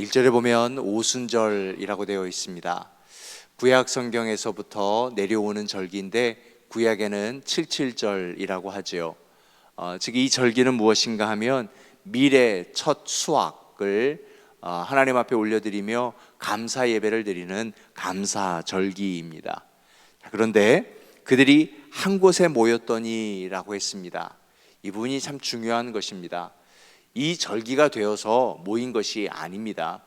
1절에 보면 오순절이라고 되어 있습니다. 구약 성경에서부터 내려오는 절기인데 구약에는 칠칠절이라고 하지요. 즉 이 절기는 무엇인가 하면 밀의 첫 수확을 하나님 앞에 올려드리며 감사 예배를 드리는 감사 절기입니다. 그런데 그들이 한 곳에 모였더니라고 했습니다. 이 부분이 참 중요한 것입니다. 이 절기가 되어서 모인 것이 아닙니다.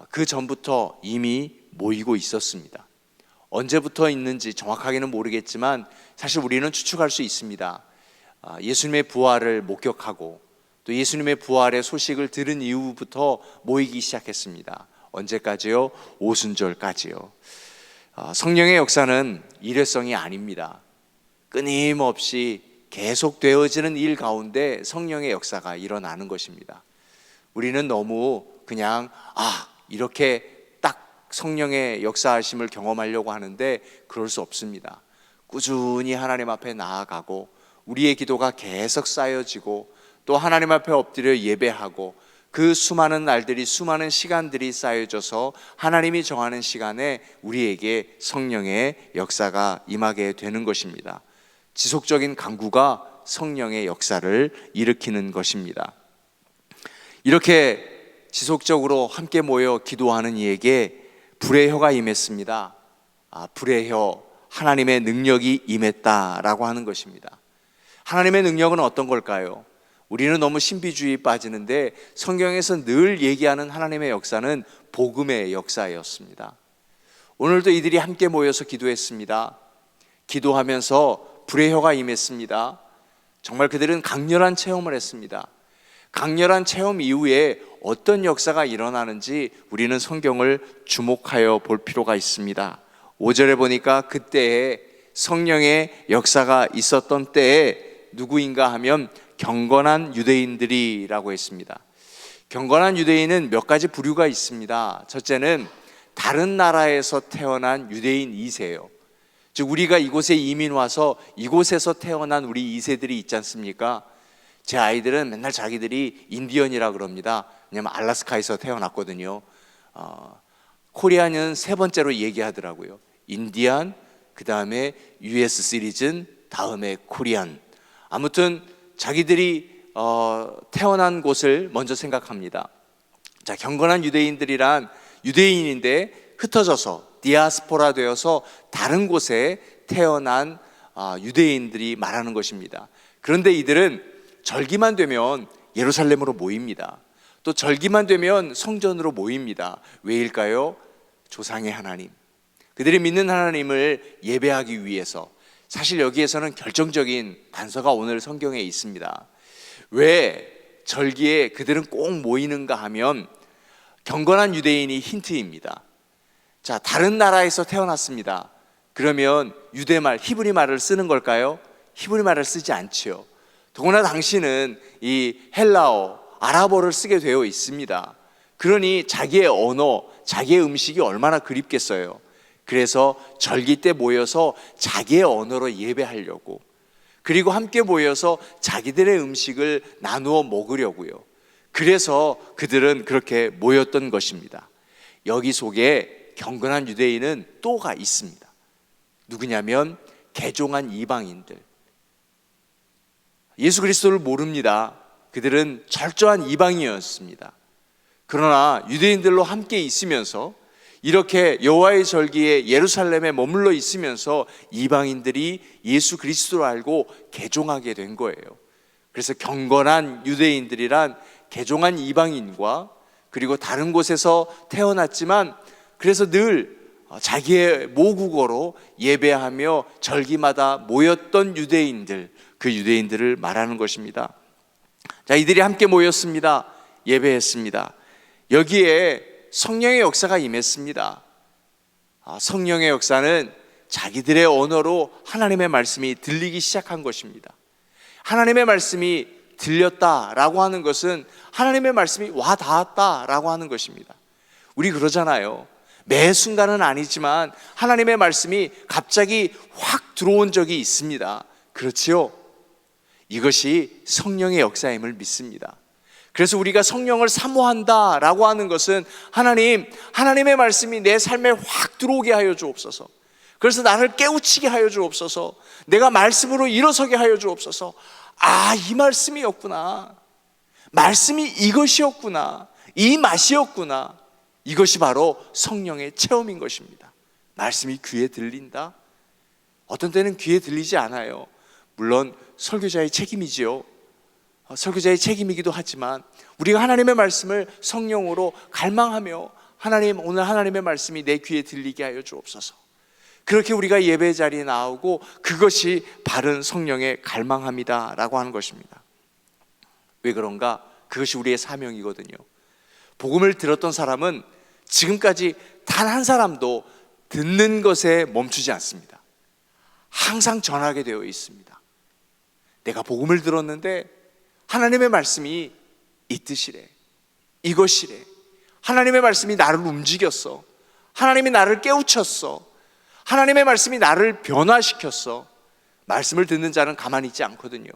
그 전부터 이미 모이고 있었습니다. 언제부터 있는지 정확하게는 모르겠지만 사실 우리는 추측할 수 있습니다. 예수님의 부활을 목격하고 또 예수님의 부활의 소식을 들은 이후부터 모이기 시작했습니다. 언제까지요? 오순절까지요. 성령의 역사는 일회성이 아닙니다. 끊임없이 계속되어지는 일 가운데 성령의 역사가 일어나는 것입니다. 우리는 너무 그냥 이렇게 딱 성령의 역사하심을 경험하려고 하는데 그럴 수 없습니다. 꾸준히 하나님 앞에 나아가고 우리의 기도가 계속 쌓여지고 또 하나님 앞에 엎드려 예배하고 그 수많은 날들이 수많은 시간들이 쌓여져서 하나님이 정하는 시간에 우리에게 성령의 역사가 임하게 되는 것입니다. 지속적인 간구가 성령의 역사를 일으키는 것입니다. 이렇게 지속적으로 함께 모여 기도하는 이에게 불의 혀가 임했습니다. 불의 혀, 하나님의 능력이 임했다라고 하는 것입니다. 하나님의 능력은 어떤 걸까요? 우리는 너무 신비주의에 빠지는데 성경에서 늘 얘기하는 하나님의 역사는 복음의 역사였습니다. 오늘도 이들이 함께 모여서 기도했습니다. 기도하면서 불의 혀가 임했습니다. 정말 그들은 강렬한 체험을 했습니다. 강렬한 체험 이후에 어떤 역사가 일어나는지 우리는 성경을 주목하여 볼 필요가 있습니다. 5절에 보니까 그때에 성령의 역사가 있었던 때에 누구인가 하면 경건한 유대인들이라고 했습니다. 경건한 유대인은 몇 가지 부류가 있습니다. 첫째는 다른 나라에서 태어난 유대인 2세예요. 즉 우리가 이곳에 이민 와서 이곳에서 태어난 우리 2세들이 있지 않습니까? 제 아이들은 맨날 자기들이 인디언이라 그럽니다. 왜냐면 알래스카에서 태어났거든요. 코리안은 세 번째로 얘기하더라고요. 인디안, 그 다음에 US 시리즌, 다음에 코리안. 아무튼 자기들이 태어난 곳을 먼저 생각합니다. 자, 경건한 유대인들이란 유대인인데 흩어져서 디아스포라 되어서 다른 곳에 태어난 유대인들이 말하는 것입니다. 그런데 이들은 절기만 되면 예루살렘으로 모입니다. 또 절기만 되면 성전으로 모입니다. 왜일까요? 조상의 하나님, 그들이 믿는 하나님을 예배하기 위해서. 사실 여기에서는 결정적인 단서가 오늘 성경에 있습니다. 왜 절기에 그들은 꼭 모이는가 하면 경건한 유대인이 힌트입니다. 자, 다른 나라에서 태어났습니다. 그러면 유대말, 히브리 말을 쓰는 걸까요? 히브리 말을 쓰지 않지요. 더구나 당시는 이 헬라어, 아랍어를 쓰게 되어 있습니다. 그러니 자기의 언어, 자기의 음식이 얼마나 그립겠어요. 그래서 절기 때 모여서 자기의 언어로 예배하려고, 그리고 함께 모여서 자기들의 음식을 나누어 먹으려고요. 그래서 그들은 그렇게 모였던 것입니다. 여기 속에 경건한 유대인은 또가 있습니다. 누구냐면 개종한 이방인들. 예수 그리스도를 모릅니다. 그들은 철저한 이방인이었습니다. 그러나 유대인들로 함께 있으면서 이렇게 여호와의 절기에 예루살렘에 머물러 있으면서 이방인들이 예수 그리스도를 알고 개종하게 된 거예요. 그래서 경건한 유대인들이란 개종한 이방인과 그리고 다른 곳에서 태어났지만 그래서 늘 자기의 모국어로 예배하며 절기마다 모였던 유대인들, 그 유대인들을 말하는 것입니다. 자, 이들이 함께 모였습니다. 예배했습니다. 여기에 성령의 역사가 임했습니다. 성령의 역사는 자기들의 언어로 하나님의 말씀이 들리기 시작한 것입니다. 하나님의 말씀이 들렸다라고 하는 것은 하나님의 말씀이 와 닿았다라고 하는 것입니다. 우리 그러잖아요. 매 순간은 아니지만 하나님의 말씀이 갑자기 확 들어온 적이 있습니다. 그렇지요? 이것이 성령의 역사임을 믿습니다. 그래서 우리가 성령을 사모한다라고 하는 것은 하나님의 말씀이 내 삶에 확 들어오게 하여 주옵소서. 그래서 나를 깨우치게 하여 주옵소서. 내가 말씀으로 일어서게 하여 주옵소서. 아, 이 말씀이었구나. 말씀이 이것이었구나. 이 맛이었구나. 이것이 바로 성령의 체험인 것입니다. 말씀이 귀에 들린다? 어떤 때는 귀에 들리지 않아요. 물론 설교자의 책임이지요. 설교자의 책임이기도 하지만 우리가 하나님의 말씀을 성령으로 갈망하며 하나님, 오늘 하나님의 말씀이 내 귀에 들리게 하여 주옵소서. 그렇게 우리가 예배 자리에 나오고 그것이 바른 성령의 갈망함이다 라고 하는 것입니다. 왜 그런가? 그것이 우리의 사명이거든요. 복음을 들었던 사람은 지금까지 단 한 사람도 듣는 것에 멈추지 않습니다. 항상 전하게 되어 있습니다. 내가 복음을 들었는데 하나님의 말씀이 이 뜻이래, 이것이래. 하나님의 말씀이 나를 움직였어. 하나님이 나를 깨우쳤어. 하나님의 말씀이 나를 변화시켰어. 말씀을 듣는 자는 가만히 있지 않거든요.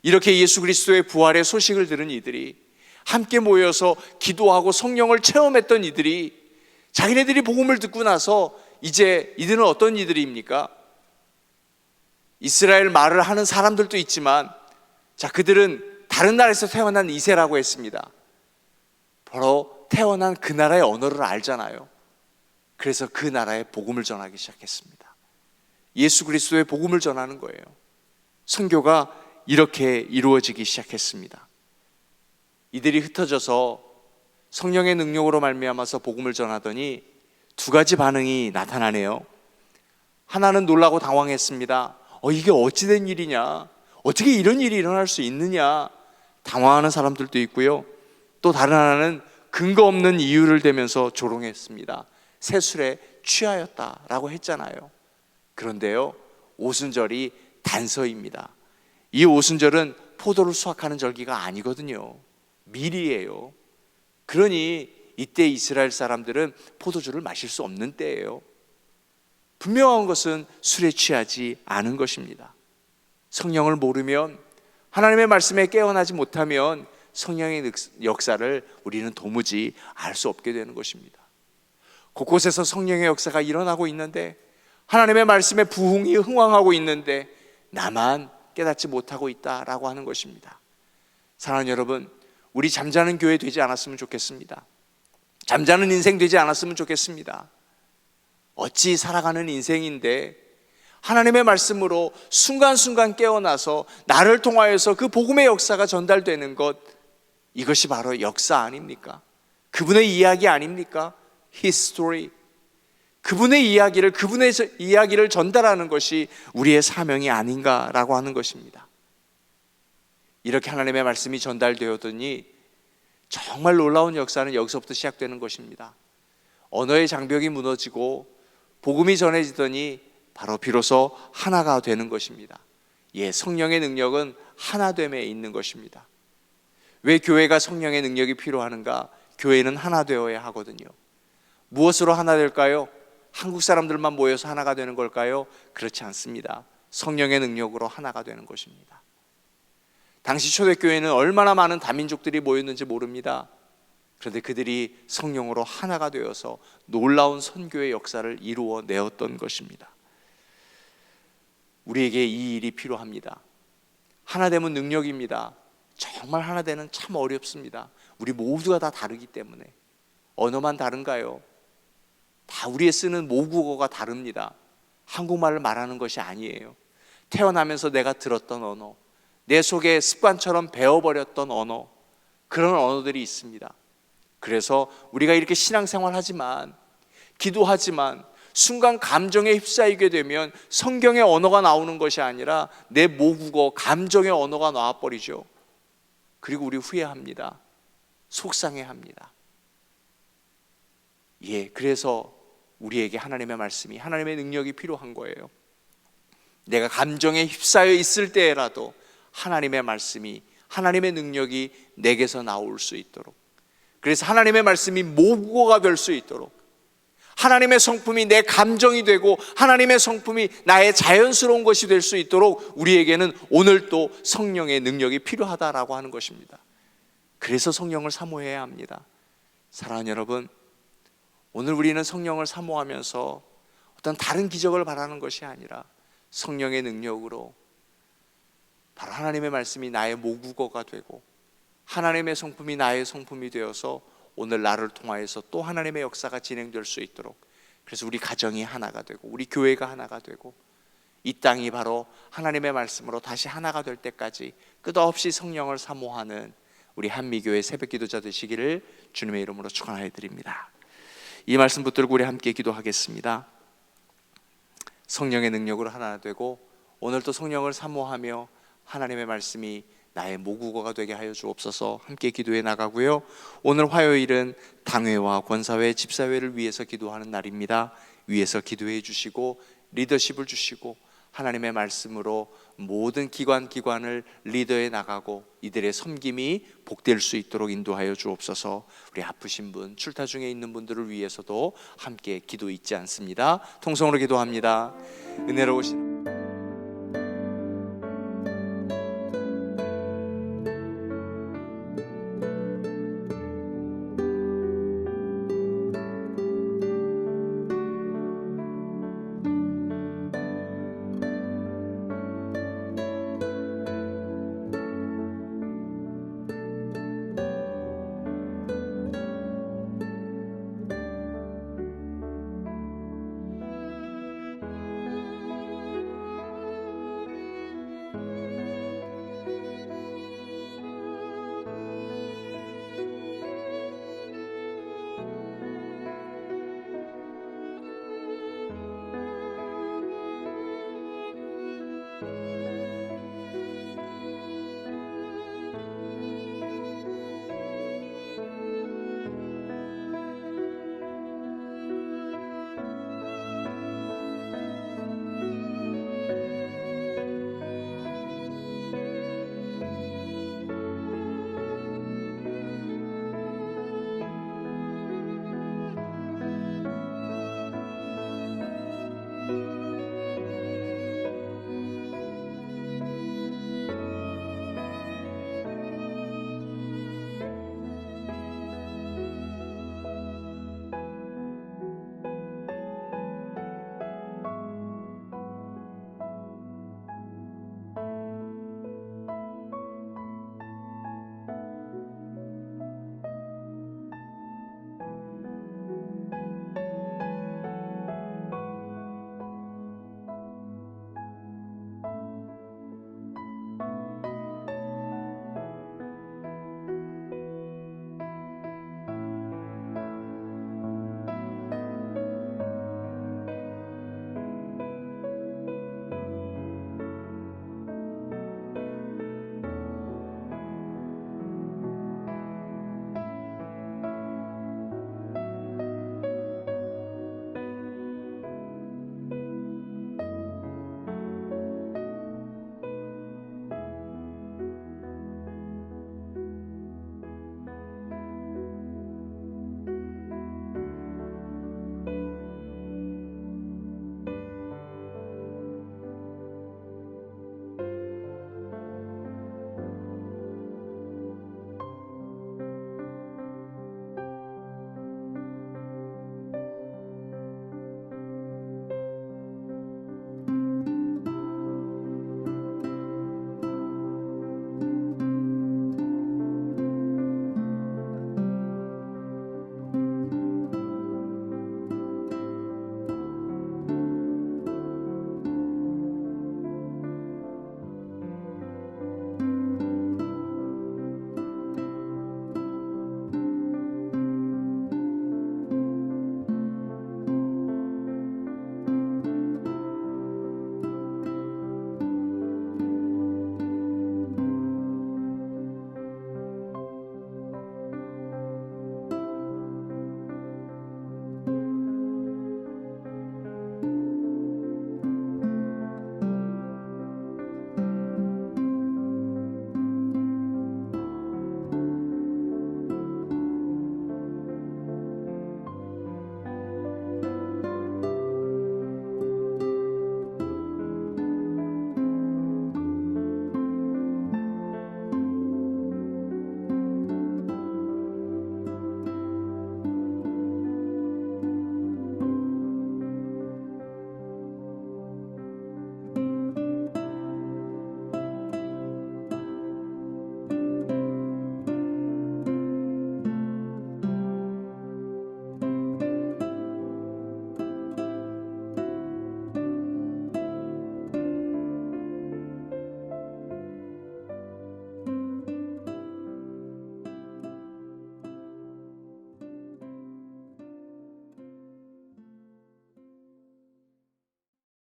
이렇게 예수 그리스도의 부활의 소식을 들은 이들이, 함께 모여서 기도하고 성령을 체험했던 이들이, 자기네들이 복음을 듣고 나서 이제 이들은 어떤 이들입니까? 이스라엘 말을 하는 사람들도 있지만, 자, 그들은 다른 나라에서 태어난 이세라고 했습니다. 바로 태어난 그 나라의 언어를 알잖아요. 그래서 그 나라에 복음을 전하기 시작했습니다. 예수 그리스도의 복음을 전하는 거예요. 선교가 이렇게 이루어지기 시작했습니다. 이들이 흩어져서 성령의 능력으로 말미암아서 복음을 전하더니 두 가지 반응이 나타나네요. 하나는 놀라고 당황했습니다. 이게 어찌된 일이냐? 어떻게 이런 일이 일어날 수 있느냐? 당황하는 사람들도 있고요. 또 다른 하나는 근거 없는 이유를 대면서 조롱했습니다. 새술에 취하였다라고 했잖아요. 그런데요, 오순절이 단서입니다. 이 오순절은 포도를 수확하는 절기가 아니거든요. 밀이에요. 그러니 이때 이스라엘 사람들은 포도주를 마실 수 없는 때예요. 분명한 것은 술에 취하지 않은 것입니다. 성령을 모르면, 하나님의 말씀에 깨어나지 못하면 성령의 역사를 우리는 도무지 알 수 없게 되는 것입니다. 곳곳에서 성령의 역사가 일어나고 있는데, 하나님의 말씀에 부흥이 흥왕하고 있는데 나만 깨닫지 못하고 있다라고 하는 것입니다. 사랑하는 여러분, 우리 잠자는 교회 되지 않았으면 좋겠습니다. 잠자는 인생 되지 않았으면 좋겠습니다. 어찌 살아가는 인생인데 하나님의 말씀으로 순간순간 깨어나서 나를 통하여서 그 복음의 역사가 전달되는 것, 이것이 바로 역사 아닙니까? 그분의 이야기 아닙니까? History. 그분의 이야기를 전달하는 것이 우리의 사명이 아닌가라고 하는 것입니다. 이렇게 하나님의 말씀이 전달되었더니 정말 놀라운 역사는 여기서부터 시작되는 것입니다. 언어의 장벽이 무너지고 복음이 전해지더니 바로 비로소 하나가 되는 것입니다. 성령의 능력은 하나됨에 있는 것입니다. 왜 교회가 성령의 능력이 필요하는가? 교회는 하나 되어야 하거든요. 무엇으로 하나 될까요? 한국 사람들만 모여서 하나가 되는 걸까요? 그렇지 않습니다. 성령의 능력으로 하나가 되는 것입니다. 당시 초대교회는 얼마나 많은 다민족들이 모였는지 모릅니다. 그런데 그들이 성령으로 하나가 되어서 놀라운 선교의 역사를 이루어내었던 것입니다. 우리에게 이 일이 필요합니다. 하나됨은 능력입니다. 정말 하나되는 참 어렵습니다. 우리 모두가 다 다르기 때문에. 언어만 다른가요? 다 우리의 쓰는 모국어가 다릅니다. 한국말을 말하는 것이 아니에요. 태어나면서 내가 들었던 언어, 내 속에 습관처럼 배워버렸던 언어, 그런 언어들이 있습니다. 그래서 우리가 이렇게 신앙생활하지만, 기도하지만 순간 감정에 휩싸이게 되면 성경의 언어가 나오는 것이 아니라 내 모국어, 감정의 언어가 나와버리죠. 그리고 우리 후회합니다. 속상해합니다. 그래서 우리에게 하나님의 말씀이, 하나님의 능력이 필요한 거예요. 내가 감정에 휩싸여 있을 때라도 하나님의 말씀이, 하나님의 능력이 내게서 나올 수 있도록, 그래서 하나님의 말씀이 모국어가 될 수 있도록, 하나님의 성품이 내 감정이 되고 하나님의 성품이 나의 자연스러운 것이 될 수 있도록 우리에게는 오늘 또 성령의 능력이 필요하다라고 하는 것입니다. 그래서 성령을 사모해야 합니다. 사랑하는 여러분, 오늘 우리는 성령을 사모하면서 어떤 다른 기적을 바라는 것이 아니라 성령의 능력으로 바로 하나님의 말씀이 나의 모국어가 되고 하나님의 성품이 나의 성품이 되어서 오늘 나를 통하여서 또 하나님의 역사가 진행될 수 있도록, 그래서 우리 가정이 하나가 되고 우리 교회가 하나가 되고 이 땅이 바로 하나님의 말씀으로 다시 하나가 될 때까지 끝없이 성령을 사모하는 우리 한미교회 새벽기도자 되시기를 주님의 이름으로 축원하여 드립니다. 이 말씀 붙들고 우리 함께 기도하겠습니다. 성령의 능력으로 하나 되고 오늘도 성령을 사모하며 하나님의 말씀이 나의 모국어가 되게 하여 주옵소서. 함께 기도해 나가고요. 오늘 화요일은 당회와 권사회, 집사회를 위해서 기도하는 날입니다. 위에서 기도해 주시고 리더십을 주시고 하나님의 말씀으로 모든 기관을 리더해 나가고 이들의 섬김이 복될 수 있도록 인도하여 주옵소서. 우리 아프신 분, 출타 중에 있는 분들을 위해서도 함께 기도 잊지 않습니다. 통성으로 기도합니다. 은혜로우신